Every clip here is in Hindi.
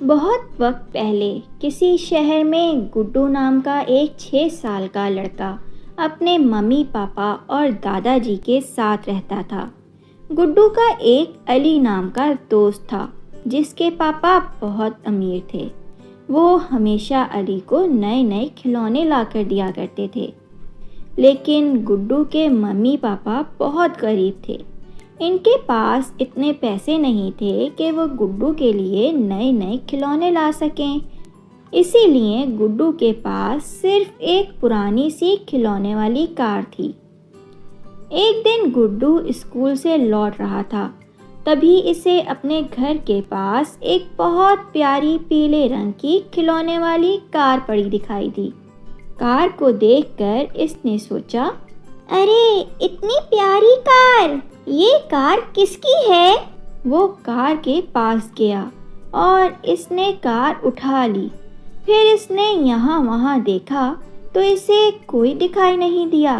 बहुत वक्त पहले किसी शहर में गुड्डू नाम का एक 6 साल का लड़का अपने मम्मी पापा और दादाजी के साथ रहता था। गुड्डू का एक अली नाम का दोस्त था जिसके पापा बहुत अमीर थे। वो हमेशा अली को नए नए खिलौने ला कर दिया करते थे, लेकिन गुड्डू के मम्मी पापा बहुत गरीब थे। इनके पास इतने पैसे नहीं थे कि वो गुड्डू के लिए नए नए खिलौने ला सकें। इसीलिए गुड्डू के पास सिर्फ एक पुरानी सी खिलौने वाली कार थी। एक दिन गुड्डू स्कूल से लौट रहा था, तभी इसे अपने घर के पास एक बहुत प्यारी पीले रंग की खिलौने वाली कार पड़ी दिखाई दी। कार को देखकर इसने सोचा, अरे इतनी प्यारी कार, ये कार किसकी है? वो कार के पास गया और इसने कार उठा ली। फिर इसने यहाँ वहाँ देखा तो इसे कोई दिखाई नहीं दिया।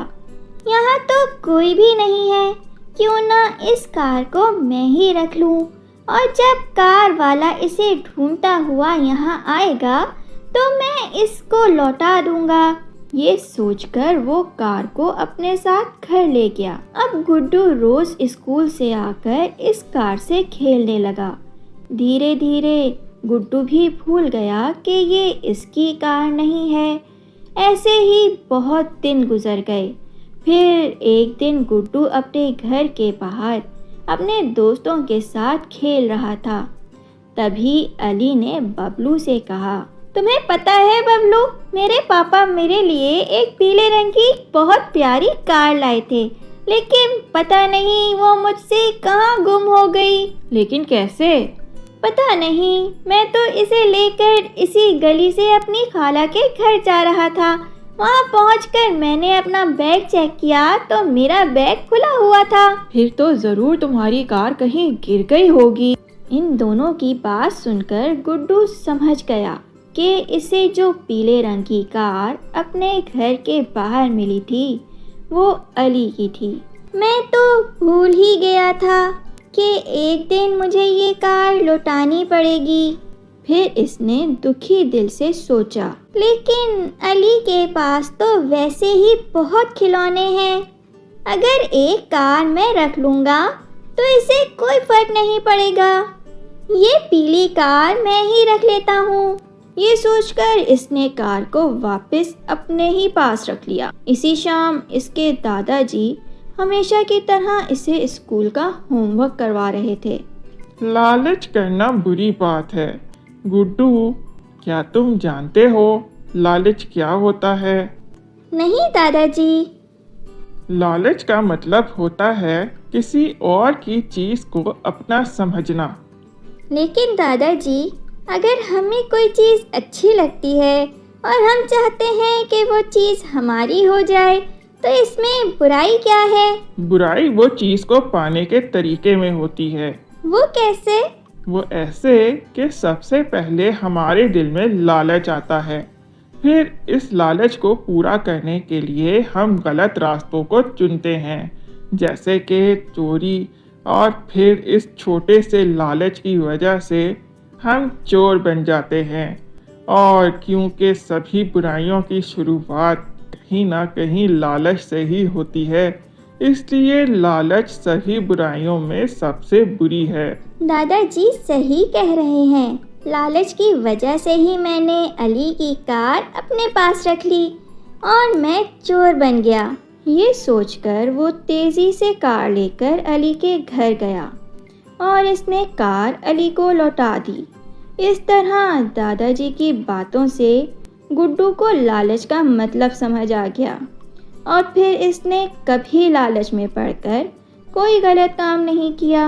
यहाँ तो कोई भी नहीं है, क्यों ना इस कार को मैं ही रख लूँ, और जब कार वाला इसे ढूंढता हुआ यहाँ आएगा तो मैं इसको लौटा दूंगा। ये सोचकर वो कार को अपने साथ घर ले गया। अब गुड्डू रोज स्कूल से आकर इस कार से खेलने लगा। धीरे धीरे गुड्डू भी भूल गया कि ये इसकी कार नहीं है। ऐसे ही बहुत दिन गुजर गए। फिर एक दिन गुड्डू अपने घर के बाहर अपने दोस्तों के साथ खेल रहा था। तभी अली ने बबलू से कहा, तुम्हें पता है बबलू, मेरे पापा मेरे लिए एक पीले रंग की बहुत प्यारी कार लाए थे, लेकिन पता नहीं वो मुझसे कहाँ गुम हो गई। लेकिन कैसे? पता नहीं, मैं तो इसे लेकर इसी गली से अपनी खाला के घर जा रहा था। वहाँ पहुँचकर मैंने अपना बैग चेक किया तो मेरा बैग खुला हुआ था। फिर तो जरूर तुम्हारी कार कहीं गिर गई होगी। इन दोनों की बात सुनकर गुड्डू समझ गया कि इसे जो पीले रंग की कार अपने घर के बाहर मिली थी वो अली की थी। मैं तो भूल ही गया था कि एक दिन मुझे ये कार लौटानी पड़ेगी। फिर इसने दुखी दिल से सोचा, लेकिन अली के पास तो वैसे ही बहुत खिलौने हैं। अगर एक कार मैं रख लूँगा तो इसे कोई फर्क नहीं पड़ेगा। ये पीली कार मैं ही रख लेता हूँ। ये सोचकर इसने कार को वापस अपने ही पास रख लिया। इसी शाम इसके दादाजी हमेशा की तरह इसे स्कूल का होमवर्क करवा रहे थे। लालच करना बुरी बात है। गुड्डू, क्या तुम जानते हो लालच क्या होता है? नहीं दादाजी। लालच का मतलब होता है किसी और की चीज को अपना समझना। लेकिन दादाजी, अगर हमें कोई चीज़ अच्छी लगती है और हम चाहते हैं कि वो चीज़ हमारी हो जाए, तो इसमें बुराई क्या है? बुराई वो चीज को पाने के तरीके में होती है। वो कैसे? वो ऐसे कि सबसे पहले हमारे दिल में लालच आता है, फिर इस लालच को पूरा करने के लिए हम गलत रास्तों को चुनते हैं, जैसे कि चोरी, और फिर इस छोटे से लालच की वजह से हम चोर बन जाते हैं। और क्योंकि सभी बुराइयों की शुरुआत कहीं ना कहीं लालच से ही होती है, इसलिए लालच सभी बुराइयों में सबसे बुरी है। दादाजी सही कह रहे हैं। लालच की वजह से ही मैंने अली की कार अपने पास रख ली और मैं चोर बन गया। ये सोचकर वो तेज़ी से कार लेकर अली के घर गया और इसने कार अली को लौटा दी। इस तरह दादाजी की बातों से गुड्डू को लालच का मतलब समझ आ गया और फिर इसने कभी लालच में पड़कर कोई गलत काम नहीं किया।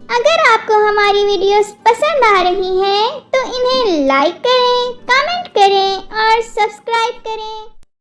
अगर आपको हमारी वीडियोस पसंद आ रही हैं तो इन्हें लाइक करें, कमेंट करें और सब्सक्राइब करें।